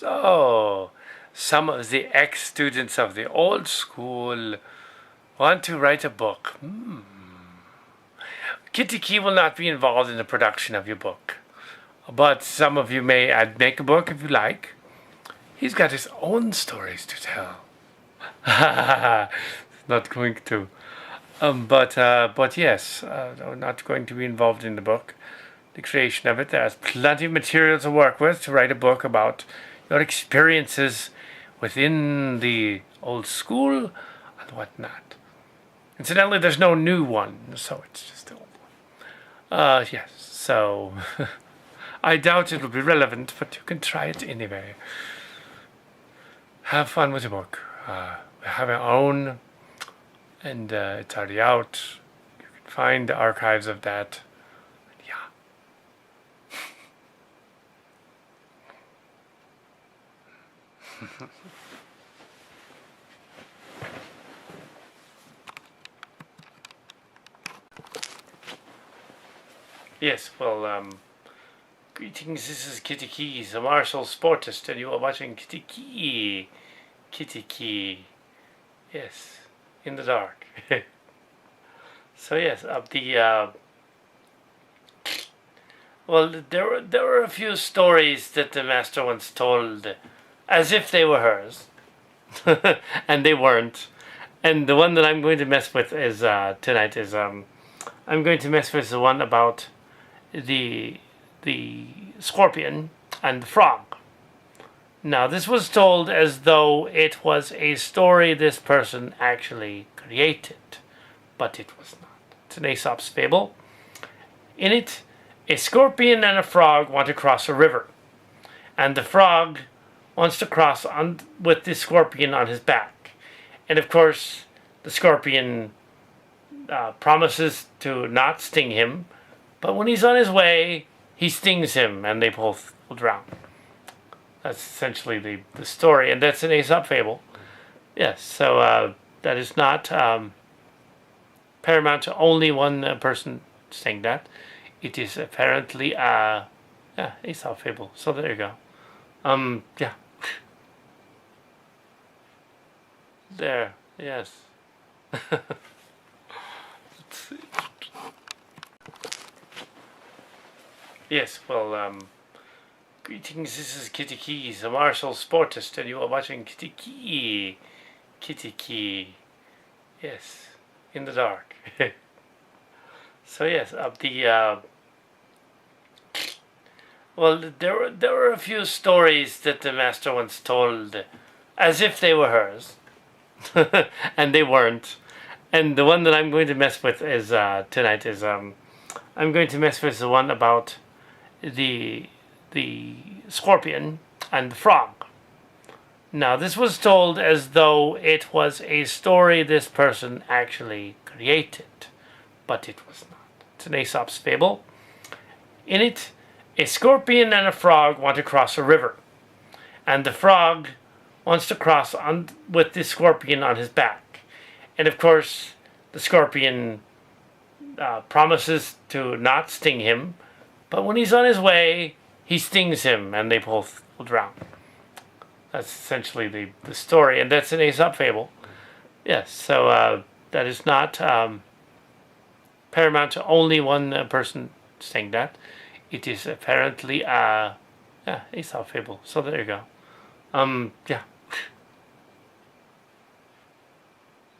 So, some of the ex-students of the old school want to write a book. KittyKi will not be involved in the production of your book, but some of you may make a book if you like. He's got his own stories to tell. Not going to. But yes, I'm not going to be involved in the book, the creation of it. There's plenty of material to work with to write a book about your experiences within the old school and whatnot. Incidentally, there's no new one, so it's just the old one. Yes, so I doubt it'll be relevant, but you can try it anyway. Have fun with the book. We have our own, and it's already out. You can find the archives of that. Yeah. Yes, well, greetings, this is KittyKi, the martial sportist, and you are watching KittyKi. KittyKi. Yes, in the dark. So yes, well, there were a few stories that the master once told, as if they were hers, and they weren't. And the one that I'm going to mess with is tonight is I'm going to mess with the one about the scorpion and the frog. Now, this was told as though it was a story this person actually created, but it was not. It's an Aesop's fable. In it, a scorpion and a frog want to cross a river, and the frog wants to cross with the scorpion on his back. And of course, the scorpion promises to not sting him, but when he's on his way, he stings him, and they both will drown. That's essentially the story, and that's an Aesop fable. Yes, so that is not paramount to only one person saying that. It is apparently Aesop fable. So there you go. Yeah. There, yes. Let's see. Yes, well, greetings, this is KittyKi, the martial sportist, and you are watching KittyKi. KittyKi. Yes, in the dark. So yes, well, there were a few stories that the master once told, as if they were hers, and they weren't. And the one that I'm going to mess with is tonight is I'm going to mess with the one about the scorpion and the frog. Now, this was told as though it was a story this person actually created, but it was not. It's an Aesop's fable. In it, a scorpion and a frog want to cross a river, and the frog wants to cross with the scorpion on his back. And of course, the scorpion promises to not sting him, but when he's on his way, he stings him, and they both will drown. That's essentially the story, and that's an Aesop fable. Yes, so that is not paramount to only one person saying that. It is apparently Aesop fable. So there you go. Yeah.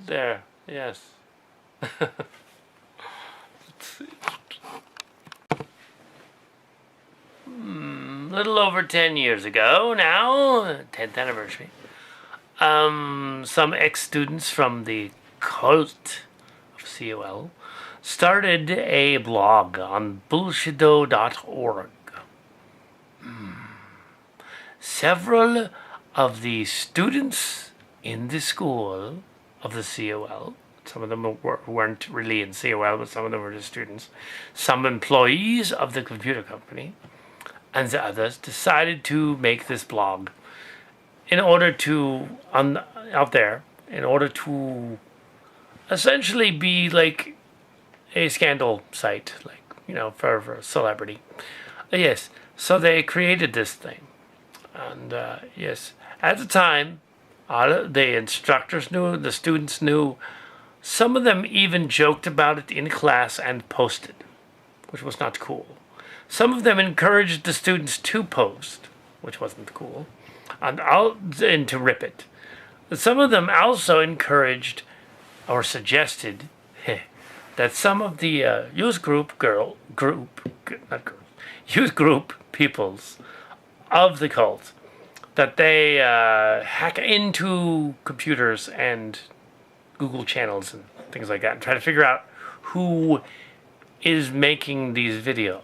There, yes. Let's see. Little over 10 years ago now, 10th anniversary, some ex-students from the cult of COL started a blog on bullshido.org. Several of the students in the school of the COL, some of them weren't really in COL, but some of them were just students, some employees of the computer company, and the others decided to make this blog in order to, out there, in order to essentially be like a scandal site, like, you know, for a celebrity. Yes, so they created this thing. And yes, at the time, the instructors knew, the students knew. Some of them even joked about it in class and posted, which was not cool. Some of them encouraged the students to post, which wasn't cool, and to rip it. Some of them also encouraged or suggested that some of the youth group peoples of the cult, that they hack into computers and Google channels and things like that and try to figure out who is making these videos.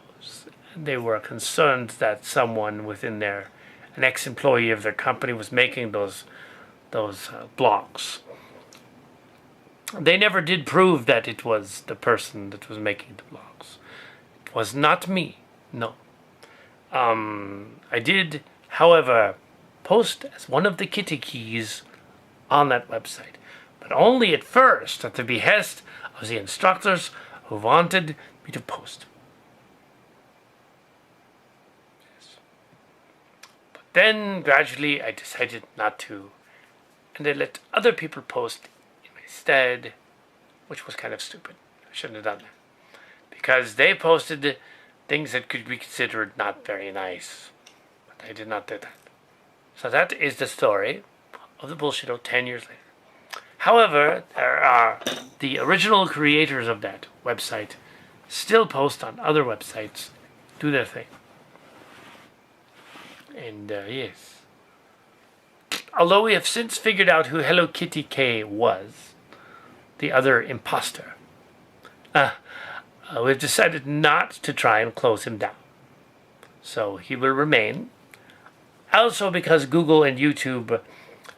They were concerned that someone within an ex-employee of their company was making those blogs. They never did prove that it was the person that was making the blogs. It was not me, no. I did, however, post as one of the KittyKis on that website, but only at first at the behest of the instructors who wanted me to post. Yes. But then gradually I decided not to, and I let other people post instead, which was kind of stupid. I shouldn't have done that, because they posted things that could be considered not very nice, but I did not do that. So that is the story of the Bullshito 10 years later. However, there are the original creators of that website still post on other websites, do their thing. And yes, although we have since figured out who Hello Kitty K was, the other imposter, we've decided not to try and close him down. So he will remain. Also because Google and YouTube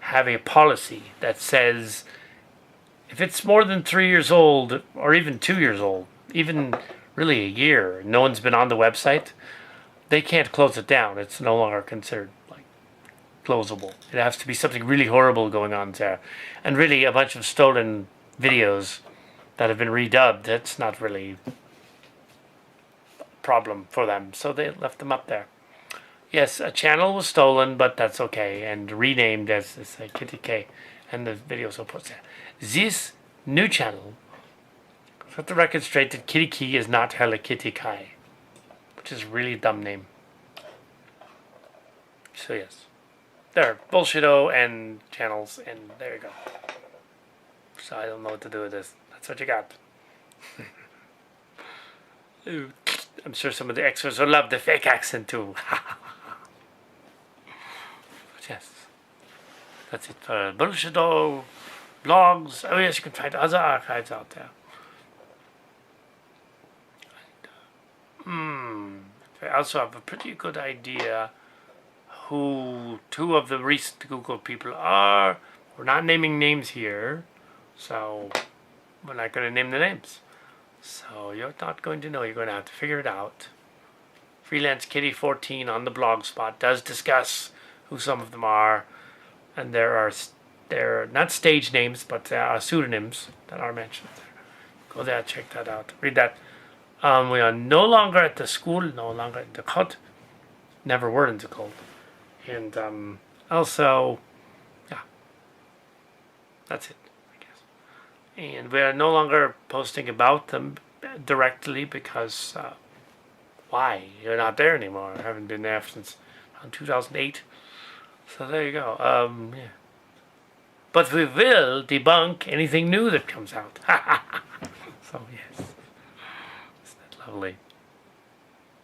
have a policy that says if it's more than 3 years old, or even 2 years old, even really a year, no one's been on the website, they can't close it down. It's no longer considered like closable. It has to be something really horrible going on there. And really a bunch of stolen videos that have been redubbed, that's not really a problem for them. So they left them up there. Yes, a channel was stolen, but that's okay, and renamed as KittyKi, and the videos will put there. This new channel, set the record straight that KittyKi is not Hello KittyKi, which is a really dumb name. So yes, there are Bullshito and channels, and there you go. So I don't know what to do with this. That's what you got. I'm sure some of the extras will love the fake accent too. But yes, that's it for Bullshito, blogs. Oh yes, you can find other archives out there. I also have a pretty good idea who two of the recent Google people are. We're not naming names here, so we're not going to name the names. So you're not going to know. You're going to have to figure it out. Freelance Kitty 14 on the blog spot does discuss who some of them are, and they're not stage names, but there are pseudonyms that are mentioned there. Go there, check that out, read that. We are no longer at the school, no longer in the cult. Never were in the cult. And also, yeah, that's it, I guess. And we are no longer posting about them directly because, why? You're not there anymore. I haven't been there since 2008. So there you go. Yeah. But we will debunk anything new that comes out. So yes. Isn't that lovely?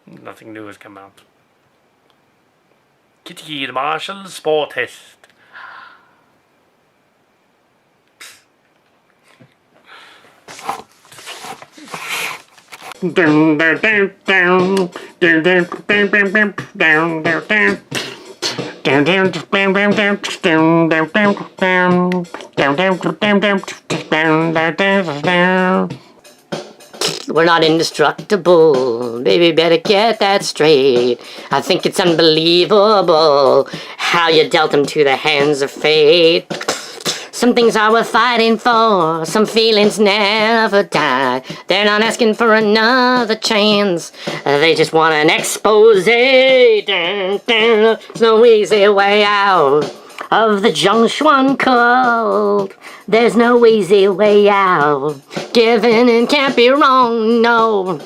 Nothing new has come out. KittyKi the Marshall, Sportiest. We're not indestructible, baby, better get that straight. I think it's unbelievable how you dealt him to the hands of fate. Some things are worth fighting for, some feelings never die. They're not asking for another chance, they just want an expose. There's no easy way out of the Zhongshuan cold. There's no easy way out. Giving in can't be wrong, no.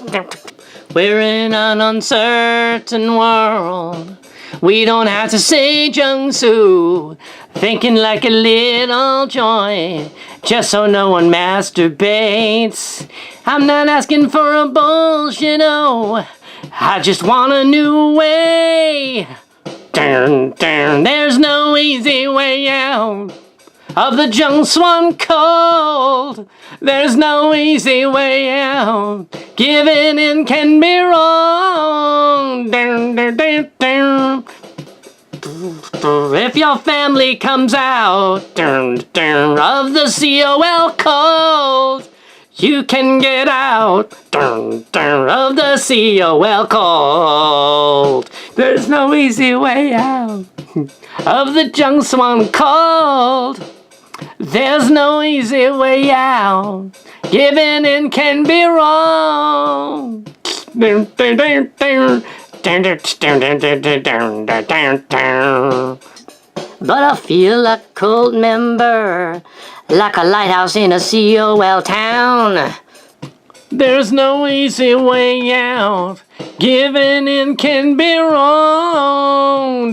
We're in an uncertain world. We don't have to say Jiangsu, thinking like a little joy, just so no one masturbates. I'm not asking for a bullshit, oh, I just want a new way. There's no easy way out of the Zhongshuan cold. There's no easy way out. Giving in can be wrong. If your family comes out of the COL cold, you can get out of the COL cold. There's no easy way out of the Zhongshuan cold. There's no easy way out. Giving in can be wrong. But I feel a cold member, like a lighthouse in a COL town. There's no easy way out. Giving in can be wrong.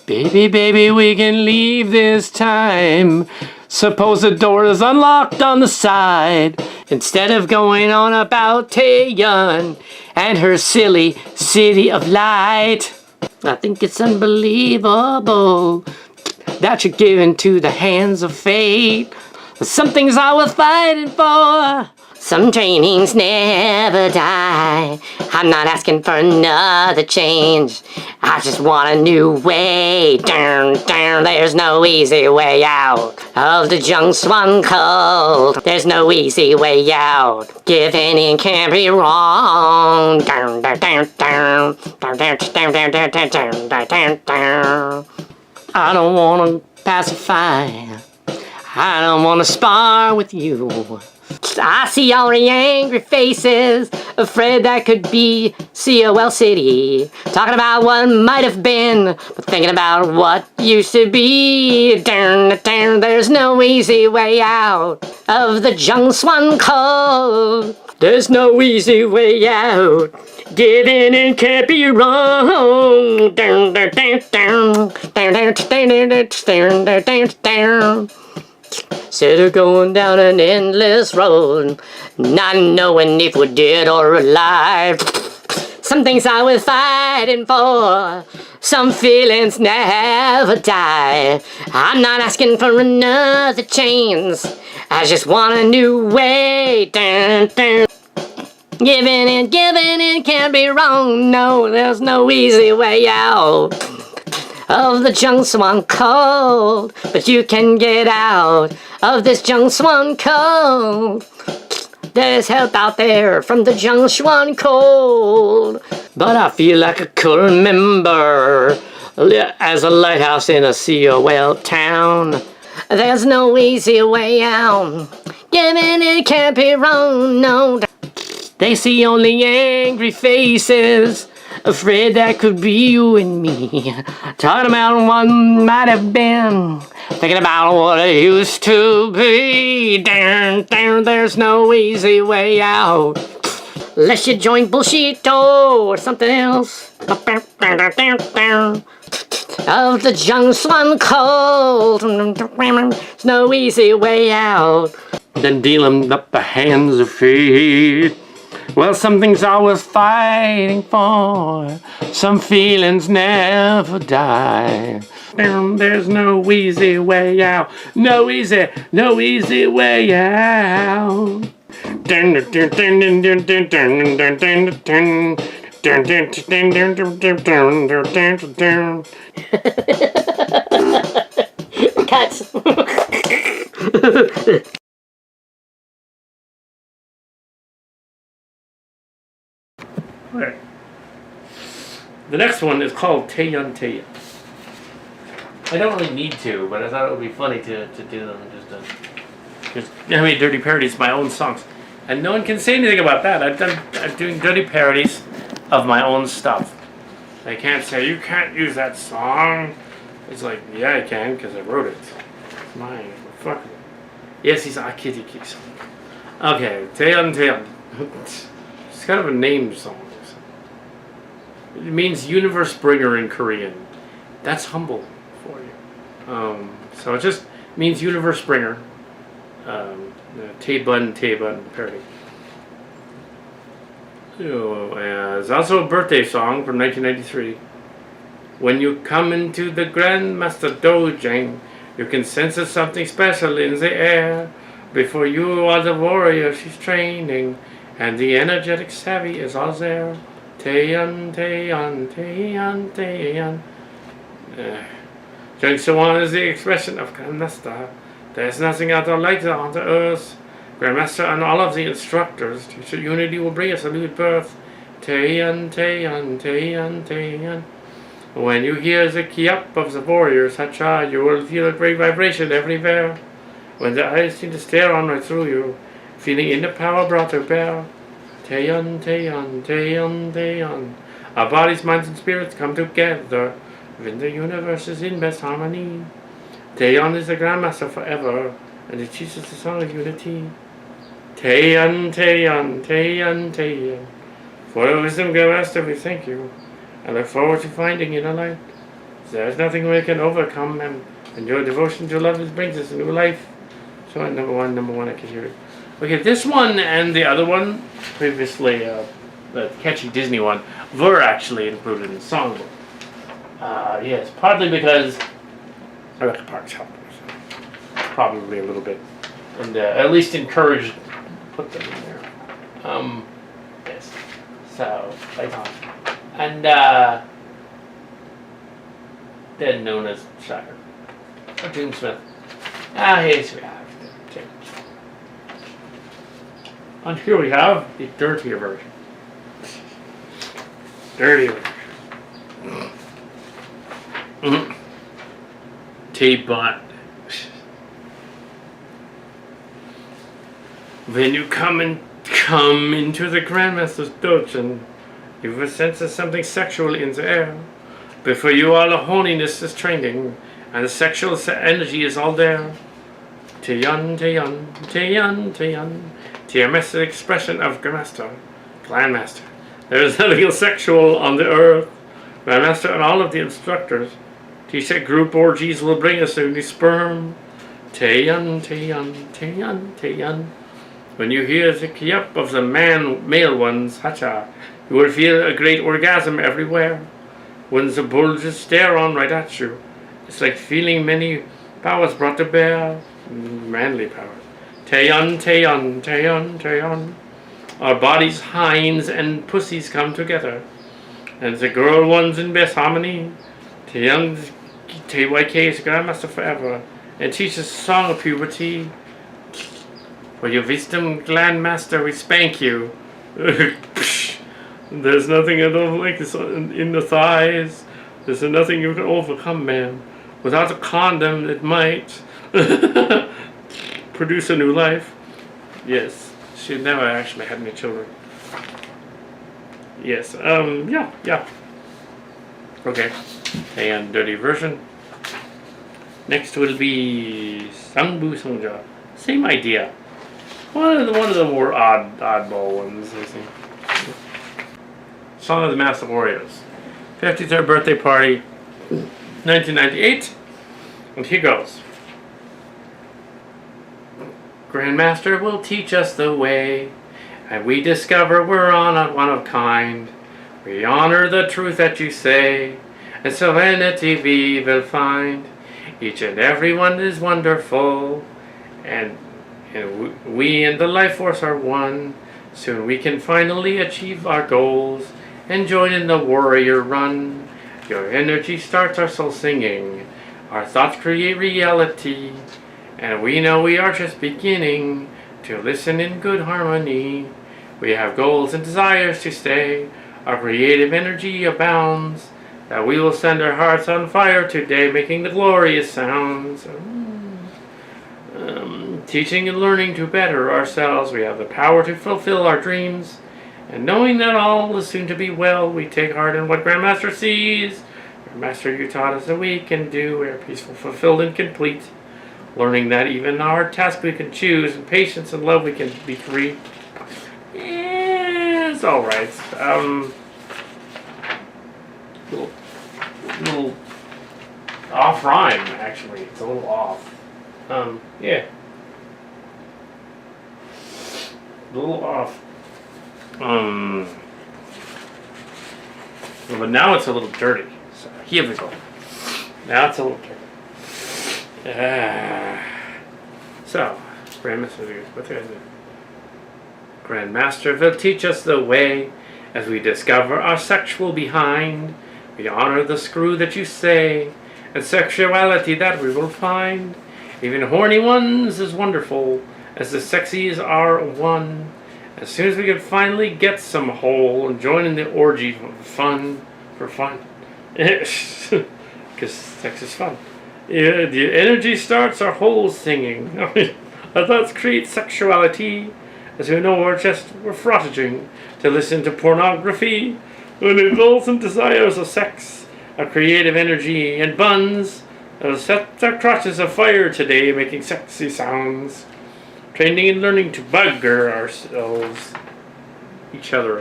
Baby, baby, we can leave this time. Suppose the door is unlocked on the side. Instead of going on about Taeyun and her silly city of light. I think it's unbelievable that you're given to the hands of fate. Some things are worth fighting for. Some trainings never die. I'm not asking for another change, I just want a new way. There's no easy way out of the Zhongshuan cold. There's no easy way out. Giving in can't be wrong. I don't want to pacify. I don't want to spar with you. I see all your angry faces, afraid that could be COL City. Talking about what might have been, but thinking about what used to be. There's no easy way out of the Zhongshuan cold. There's no easy way out. Giving in can't be wrong. Instead of going down an endless road, not knowing if we're dead or alive. Some things are worth fighting for, some feelings never die. I'm not asking for another chance, I just want a new way. Giving in can't be wrong, no, there's no easy way out of the Zhongshuan cold, but you can get out of this Zhongshuan cold. There's help out there from the Zhongshuan cold, but I feel like a cold member as a lighthouse in a COL town. There's no easy way out. Giving it can't be wrong, no. They see only angry faces, afraid that could be you and me. Talking about what might have been, thinking about what it used to be. There's no easy way out, unless you join Bullshito or something else. Of the Zhongshuan cold, there's no easy way out. Then dealing up the hands of fate. Well, some things are worth fighting for, some feelings never die. There's no easy way out, no easy way out. Cuts. Okay. The next one is called Taeyun Taeyun. I don't really need to, but I thought it would be funny to do them. Just I mean, dirty parodies of my own songs, and no one can say anything about that. I'm doing dirty parodies of my own stuff. They can't say you can't use that song. It's like, yeah, I can because I wrote it. It's mine. Fuck it. Yes, he's a KittyKi song. Okay, Taeyeon. It's kind of a name song. It means universe bringer in Korean. That's humble for you. So it just means universe bringer. Taebun parody. So, it's also a birthday song from 1993. When you come into the Grandmaster Dojang, you can sense there's something special in the air. Before you are the warrior she's training, and the energetic savvy is all there. Taeyeon. Jung So-won is the expression of Grandmaster. There's nothing other like that on the earth. Grandmaster and all of the instructors teach that unity will bring us a new birth. Taeyeon. When you hear the ki-up of the warriors, hacha, you will feel a great vibration everywhere. When the eyes seem to stare on right through you, feeling inner power brought to bear. Taeyeon. Our bodies, minds, and spirits come together when the universe is in best harmony. Taeyeon is the Grandmaster forever, and it teaches the song of unity. Taeyeon. For the wisdom, Grandmaster, we thank you. I look forward to finding inner light. There's nothing we can overcome, and your devotion to love brings us a new life. So number one, I can hear it. Okay, this one and the other one, previously, the catchy Disney one, were actually included in the songbook. Yes, partly because I like Park's help, probably a little bit, and at least encouraged to put them in there. Yes, so right on. And then known as Shire or Doomsmith. Yes, we have the and here we have the dirtier version. Taebun. When you come into the Grandmaster's dungeon, you will sense there's something sexual in the air. Before you all the holiness is training, and the sexual energy is all there. Taeyeon. TMS is the expression of Grandmaster. There is nothing sexual on the earth. Grandmaster and all of the instructors teach that group orgies will bring us a new sperm. Taeyeon. When you hear the ki-up of the male ones, hacha, you will feel a great orgasm everywhere. When the bulges stare on right at you, it's like feeling many powers brought to bear. Manly power. Taeyeon. Our bodies, hinds, and pussies come together, and the girl ones in best harmony. Taeyeon, TYK is Grandmaster forever, and teaches the song of puberty. For your wisdom, Grandmaster, we spank you. There's nothing I don't like in the thighs. There's nothing you can overcome, man. Without a condom, it might produce a new life. Yes, she never actually had any children. Yes, yeah. Okay, and dirty version. Next will be Sangbu Songja. Same idea. One of the more oddball ones, I think. Song of the Master Warriors. 53rd birthday party, 1998. And here goes. Grandmaster will teach us the way, and we discover we're on a one of kind. We honor the truth that you say, and serenity we will find. Each and every one is wonderful, and we and the life force are one. Soon we can finally achieve our goals and join in the warrior run. Your energy starts our soul singing. Our thoughts create reality, and we know we are just beginning to listen in good harmony. We have goals and desires to stay. Our creative energy abounds. that we will send our hearts on fire today, making the glorious sounds. Teaching and learning to better ourselves, we have the power to fulfill our dreams. And knowing that all is soon to be well, we take heart in what Grandmaster sees. Grandmaster, you taught us that we can do. We are peaceful, fulfilled, and complete. Learning that even our task we can choose, and patience and love we can be free. Yeah, it's alright. Little off rhyme, actually. It's a little off. Yeah. A little off. But now it's a little dirty. So here we go. Now it's a little dirty. So, Grandmaster will teach us the way as we discover our sexual behind. We honor the screw that you say, and sexuality that we will find. Even horny ones is wonderful, as the sexies are one. As soon as we can finally get some hole and join in the orgy for fun. Because sex is fun. Yeah, the energy starts our whole singing. Our thoughts create sexuality. As we know, we're frottaging to listen to pornography. When indulgent desires of sex, a creative energy and buns, will set our crotches afire today, making sexy sounds. Training and learning to bugger ourselves. Each other,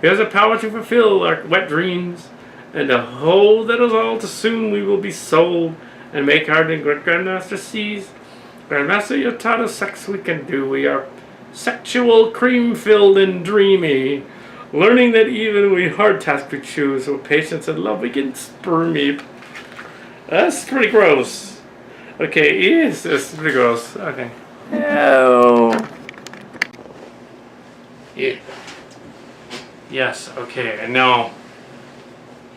we have the power to fulfill our wet dreams, and to hold that is all too soon we will be sold, and make our Grandmaster sees. Grandmaster, you taught us sex we can do. We are sexual, cream-filled, and dreamy. Learning that even we hard task we choose, with patience and love we can spermy. That's pretty gross. Okay, yes, that's pretty gross. Okay. Oh. Yeah. Yes, okay, and now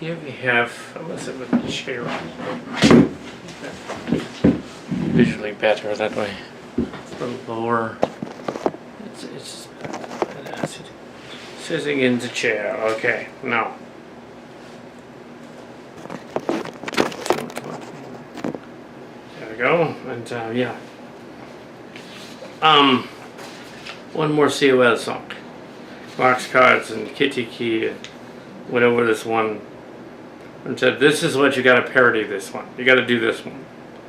here we have, unless it was a chair visually better that way. It's a little lower. It's sitting in the chair. Okay, now. There we go, and yeah. One more COL song. Mark's Cards and KittyKi went over this one and said, this is what you gotta parody this one. You gotta do this one.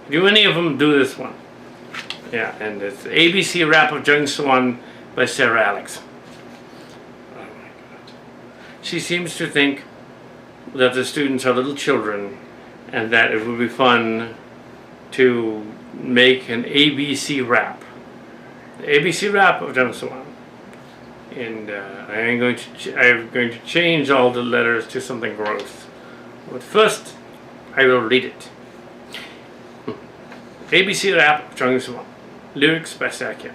Do any of them, do this one. Yeah, and it's ABC Rap of Jung Swan by Sarah Alex. Oh my God. She seems to think that the students are little children and that it would be fun to make an ABC rap. The ABC Rap of Jung Swan. And I'm going to change all the letters to something gross. But first, I will read it. ABC Rap of Jung Swan. Lyrics by Sakya.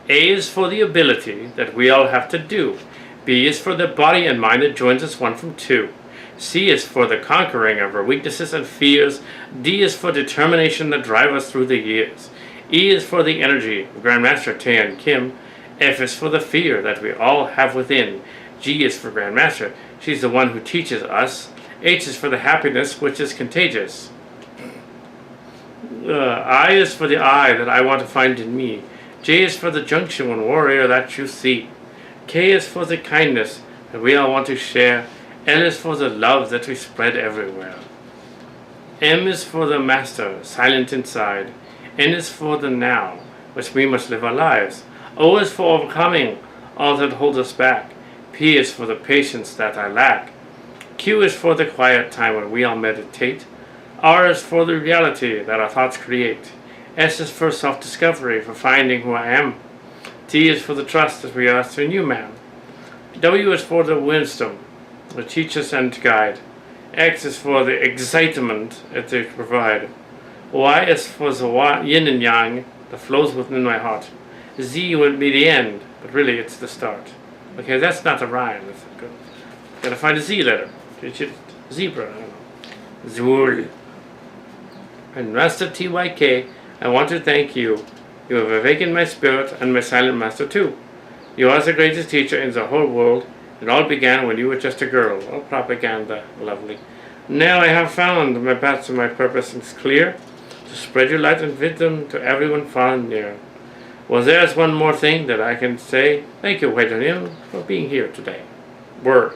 A is for the ability that we all have to do. B is for the body and mind that joins us one from two. C is for the conquering of our weaknesses and fears. D is for determination that drive us through the years. E is for the energy of Grandmaster Tae and Kim. F is for the fear that we all have within. G is for Grandmaster. She's the one who teaches us. H is for the happiness which is contagious. I is for the I that I want to find in me. J is for the junction one warrior that you see. K is for the kindness that we all want to share. L is for the love that we spread everywhere. M is for the master, silent inside. N is for the now, which we must live our lives. O is for overcoming all that holds us back. P is for the patience that I lack. Q is for the quiet time when we all meditate. R is for the reality that our thoughts create. S is for self-discovery, for finding who I am. T is for the trust that we ask to a new man. W is for the wisdom that teaches and to guide. X is for the excitement that they provide. Y is for the yin and yang that flows within my heart. Z will be the end, but really it's the start. Okay, that's not a rhyme. That's good. Gotta find a Z letter. Zebra, I don't know. Zul. And Master TYK, I want to thank you. You have awakened my spirit and my silent master too. You are the greatest teacher in the whole world. It all began when you were just a girl. Oh, propaganda, lovely. Now I have found my path to my purpose, and it's clear to spread your light and wisdom to everyone far and near. Well, there's one more thing that I can say. Thank you, Wei for being here today. Word.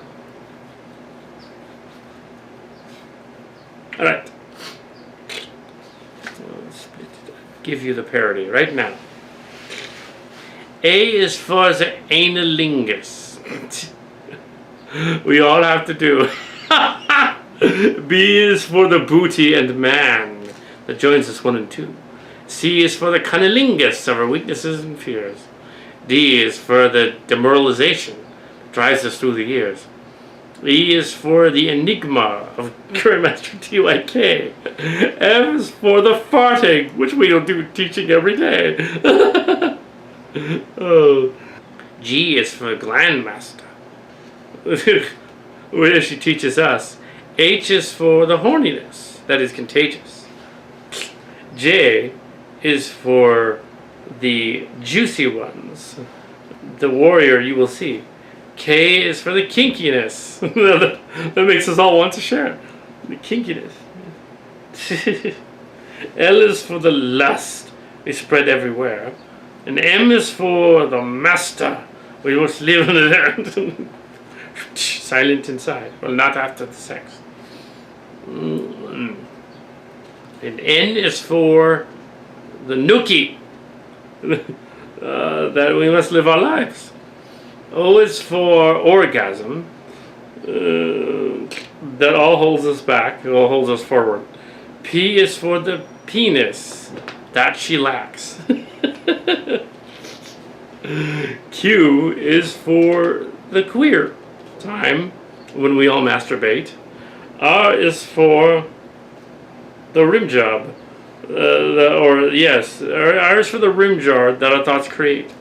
Alright. Let's give you the parody right now. A is for the analingus. We all have to do. B is for the booty and man that joins us 1 and 2. C is for the cunnilingus of our weaknesses and fears. D is for the demoralization that drives us through the years. E is for the enigma of Grandmaster TYK. F is for the farting, which we don't do teaching every day. Oh. G is for Grandmaster, where she teaches us. H is for the horniness that is contagious. J is for the juicy ones, the warrior you will see. K is for the kinkiness that makes us all want to share. The kinkiness. L is for the lust we spread everywhere. And M is for the master we must live in there. Silent inside. Well, not after the sex. And N is for the nookie that we must live our lives. O is for orgasm that all holds us back, all holds us forward. P is for the penis that she lacks. Q is for the queer time when we all masturbate. R is for the rim job. R is for the rim jar that our thoughts create.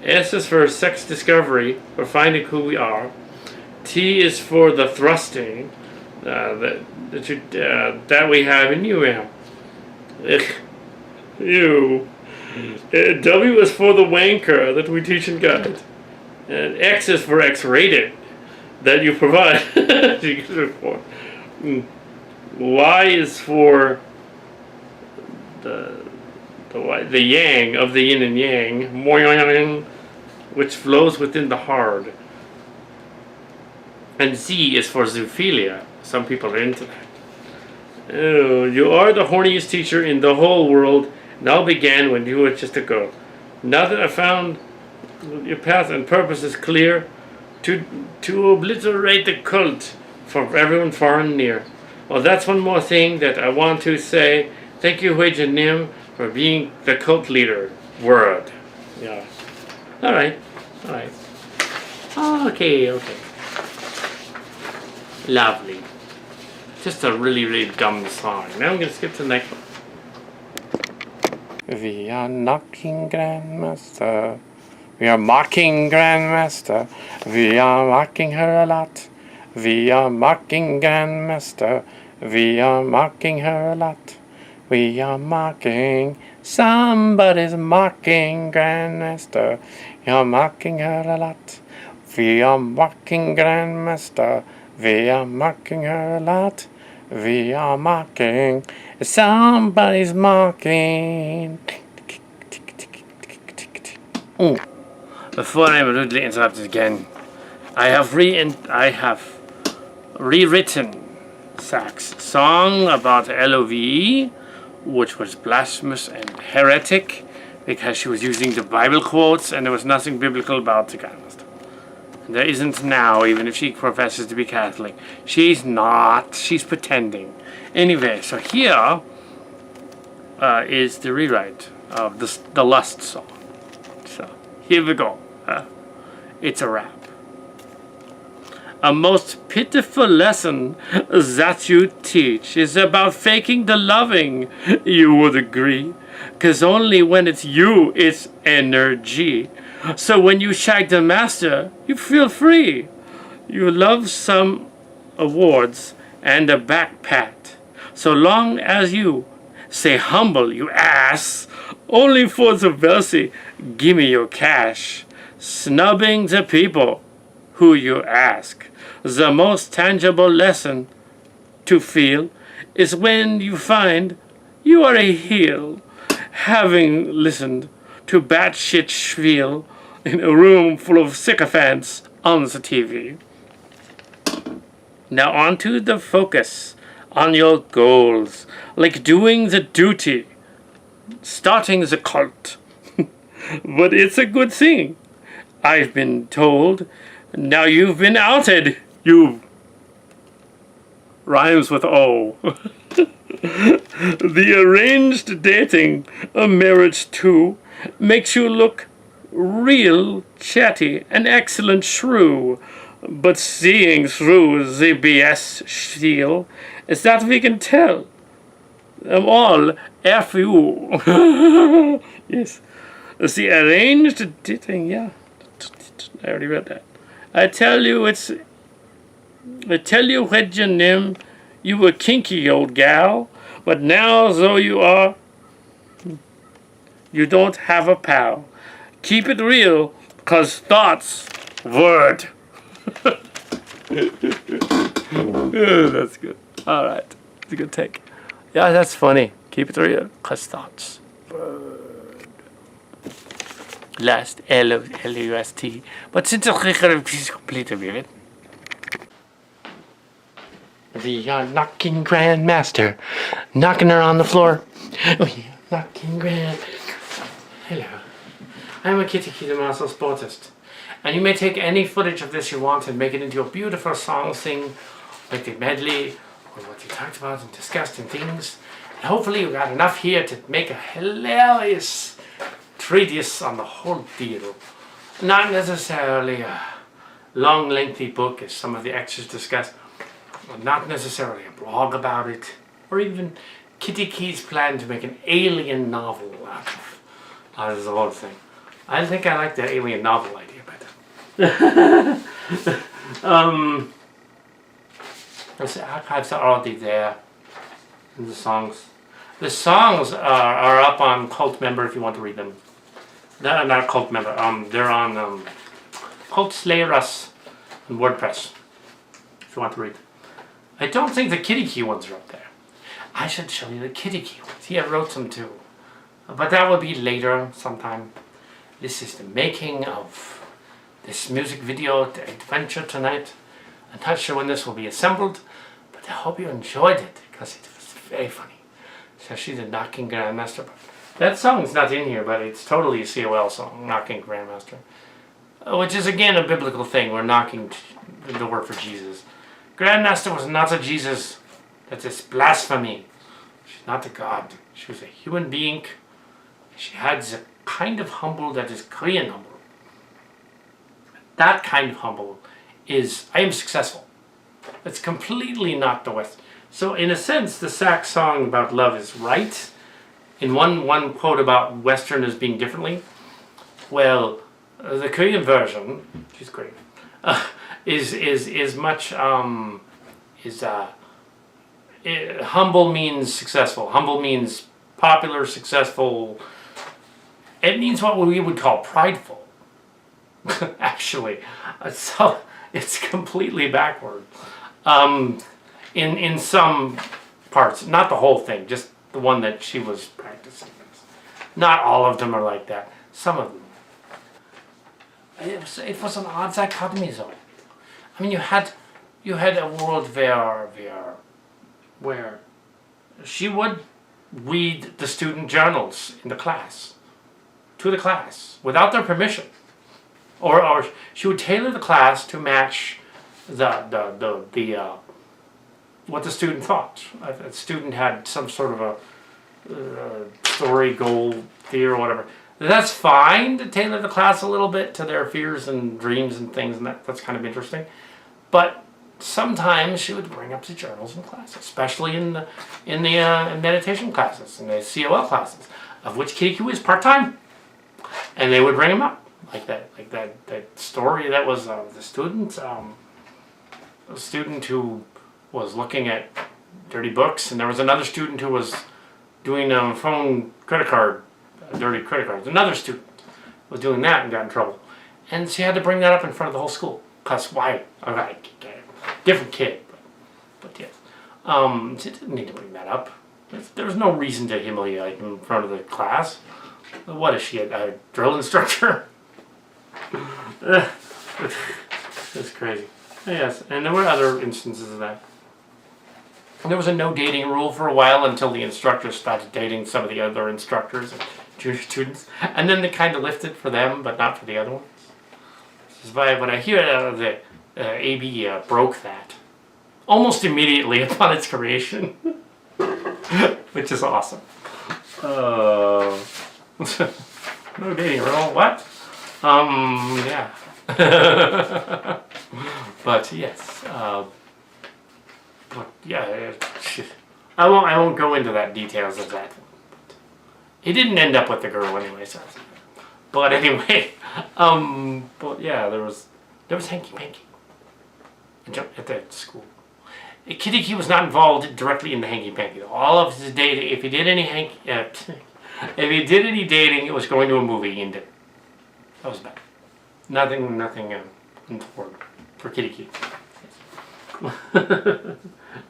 S is for sex discovery, for finding who we are. T is for the thrusting that we have in you, ma'am. You. W is for the wanker that we teach and guide. And X is for X-rated that you provide. Y is for the yang of the yin and yang, which flows within the hard. And Z is for zoophilia. Some people are into that. Oh, you are the horniest teacher in the whole world. It all began when you were just a girl. Now that I found your path and purpose is clear, to obliterate the cult for everyone far and near. Well, that's one more thing that I want to say. Thank you, Hui Nim, for being the cult leader. Word. Yeah. Alright. Okay. Lovely. Just a really, really dumb song. Now I'm going to skip to the next one. We are knocking Grandmaster. We are mocking Grandmaster. We are mocking her a lot. We are mocking Grandmaster. We are mocking her a lot. We are mocking. Somebody's mocking Grandmaster. You're mocking her a lot. We are mocking Grandmaster. We are mocking her a lot. We are mocking. Somebody's mocking. Before I'm rudely interrupted again, I have rewritten Zach's song about LOVE, which was blasphemous and heretic, because she was using the Bible quotes and there was nothing biblical about the Grandmaster. There isn't now, even if she professes to be Catholic. She's not. She's pretending. Anyway, so here is the rewrite of the Lust song. So, here we go. It's a rap. A most pitiful lesson that you teach is about faking the loving, you would agree. 'Cause only when it's you, it's energy. So when you shag the master, you feel free. You love some awards and a back pat. So long as you say humble, you ass. Only for the wealthy, gimme your cash. Snubbing the people who you ask. The most tangible lesson to feel is when you find you are a heel, having listened to batshit spiel in a room full of sycophants on the TV. Now on to the focus on your goals, like doing the duty, starting the cult. But it's a good thing. I've been told. Now you've been outed. You rhymes with O. The arranged dating, a marriage too, makes you look real chatty, an excellent shrew. But seeing through the BS spiel is that we can tell them all F you. Yes. The arranged dating, yeah. I already read that. I tell you what's your name. You were kinky, old gal, but now though you are, you don't have a pal. Keep it real, 'cause thoughts, word. Yeah, that's good. All right, it's a good take. Yeah, that's funny. Keep it real, 'cause thoughts, word. Last L-U-S-T, but since it's complete of it. The knocking grandmaster, knocking her on the floor. Oh yeah, knocking grand. Hello, I'm a KittyKi, the master sportist, and you may take any footage of this you want and make it into a beautiful song, sing like the medley or what you talked about and discussed and things. And hopefully you got enough here to make a hilarious treatise on the whole deal. Not necessarily a long, lengthy book as some of the extras discussed. Not necessarily a blog about it, or even KittyKi's plan to make an alien novel out of the whole thing. I think I like the alien novel idea better. The archives are already there, and the songs. The songs are up on Cult Member if you want to read them. They're not Cult Member. They're on Cult Slayer Us and WordPress if you want to read them. I don't think the KittyKi ones are up there. I should show you the KittyKi ones. Yeah, I wrote some too. But that will be later sometime. This is the making of this music video, the adventure tonight. I'm not sure when this will be assembled, but I hope you enjoyed it because it was very funny. Especially the Knocking Grandmaster. That song's not in here, but it's totally a COL song, Knocking Grandmaster. Which is again a biblical thing. We're knocking the door for Jesus. Grandmaster was not a Jesus. That is blasphemy. She's not a god. She was a human being. She had the kind of humble that is Korean humble. That kind of humble is, I am successful. It's completely not the West. So in a sense, the sax song about love is right. In one quote about Western as being differently. Well, the Korean version, she's Korean, is much humble means successful. Humble means popular, successful. It means what we would call prideful. Actually, so it's completely backward. In some parts, not the whole thing, just the one that she was practicing. Not all of them are like that. Some of them. It was an odd dichotomy though. I mean, you had a world where she would read the student journals in the class, to the class, without their permission, or she would tailor the class to match the what the student thought. A student had some sort of a story, goal, fear, or whatever. That's fine to tailor the class a little bit to their fears and dreams and things, and that's kind of interesting. But sometimes she would bring up the journals in class, especially in the meditation classes and the COL classes, of which KittyKi was part-time, and they would bring them up like that story that was the student, a student who was looking at dirty books, and there was another student who was doing phone credit card. Dirty credit cards. Another student was doing that and got in trouble. And she had to bring that up in front of the whole school. Because why? Alright, different kid. But yes. She didn't need to bring that up. There was no reason to humiliate him in front of the class. What is she, a drill instructor? That's crazy. Yes, and there were other instances of that. There was a no dating rule for a while until the instructors started dating some of the other instructors and junior students. And then they kind of lifted for them, but not for the other ones. This is why when I hear that AB broke that almost immediately upon its creation, which is awesome. No dating rule, what? Yeah. But yes, but yeah, I won't go into that details of that. He didn't end up with the girl anyway, so. But anyway, but yeah, there was hanky panky at that school. KittyKi was not involved directly in the hanky panky. All of his dating, if he did any dating, it was going to a movie and did. That was bad. Nothing untoward for KittyKi.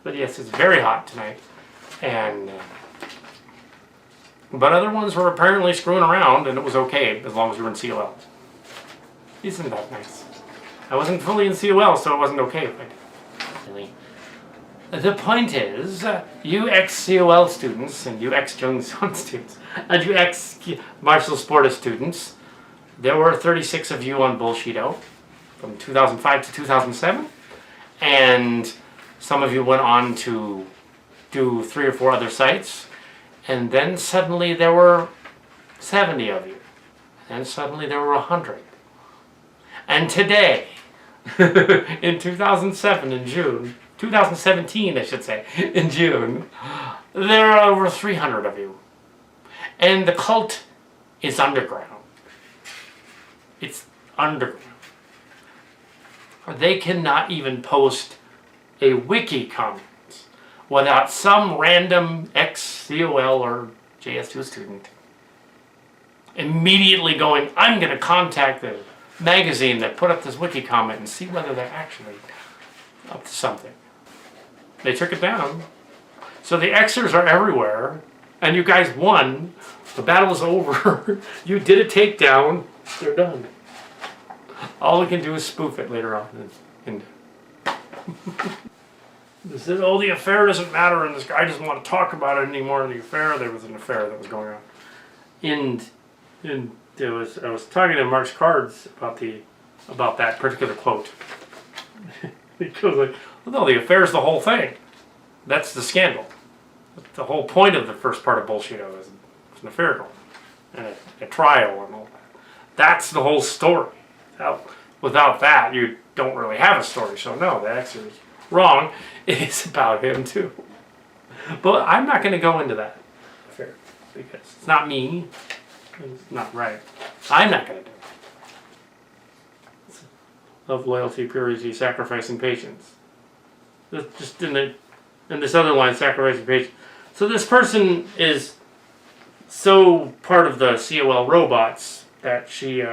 But yes, it's very hot tonight, and but other ones were apparently screwing around, and it was okay as long as we were in COL. Isn't that nice? I wasn't fully in COL, so it wasn't okay. Really. The point is, you ex-COL students and you ex-Jonestown students and you ex-Marshall Sportiest students, there were 36 of you on Bullshito from 2005 to 2007, and some of you went on to do 3 or 4 other sites, and then suddenly there were 70 of you, and suddenly there were 100. And today, in 2007, in June, 2017 I should say, in June, there are over 300 of you. And the cult is underground. It's underground. They cannot even post a wiki comment without some random ex-COL or JS2 student immediately going, I'm going to contact the magazine that put up this wiki comment and see whether they're actually up to something. They took it down. So the Xers are everywhere, and you guys won. The battle is over. You did a takedown. They're done. All we can do is spoof it later on. They said, oh, the affair doesn't matter, and this guy doesn't want to talk about it anymore. The affair, there was an affair that was going on. And I was talking to Mark's Cards about that particular quote. He goes like, well, no, the affair is the whole thing. That's the scandal. The whole point of the first part of Bullshito is an affair going on, and a trial and all that. That's the whole story. Without that, you don't really have a story. So no, the X is wrong. It is about him too. But I'm not going to go into that affair because it's not me. It's not right. I'm not going to do it. It's love, loyalty, purity, sacrifice, and patience. Just in this other line, sacrifice and patience. So this person is so part of the COL robots that she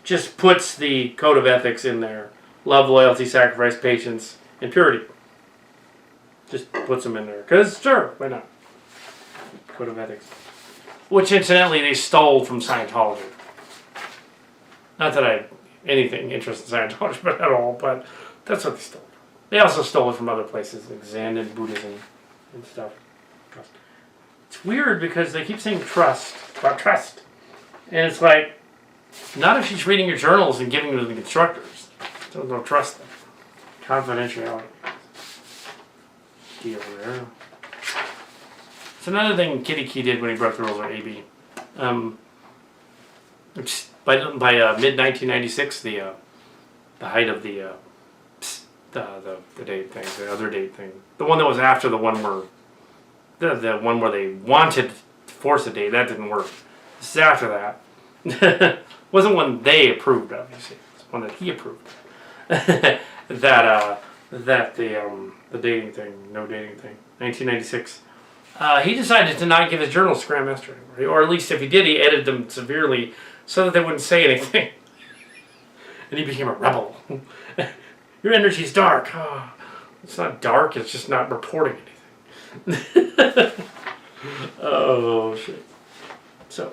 just puts the code of ethics in there. Love, loyalty, sacrifice, patience, and purity. Just puts them in there. Because, sure, why not? Code of ethics. Which, incidentally, they stole from Scientology. Not that I have anything interest in Scientology but at all, but that's what they stole. They also stole it from other places, like Zen and Buddhism and stuff. Trust. It's weird because they keep saying trust, about trust. And it's like, not if she's reading your journals and giving them to the instructors. Don't trust them. Confidentiality. Deal there. It's another thing KittyKi did when he broke the rules with AB. By mid-1996, the height of the date thing, the other date thing, the one that was after the one where the one where they wanted to force a date, that didn't work. This is after that. Wasn't one they approved of, you see. It's one that he approved. that the dating thing, no dating thing, 1996. He decided to not give his journals to Grandmaster anymore, or at least if he did, he edited them severely so that they wouldn't say anything. and he became a rebel. Your energy's dark. Oh, it's not dark, it's just not reporting anything. Oh, shit. So,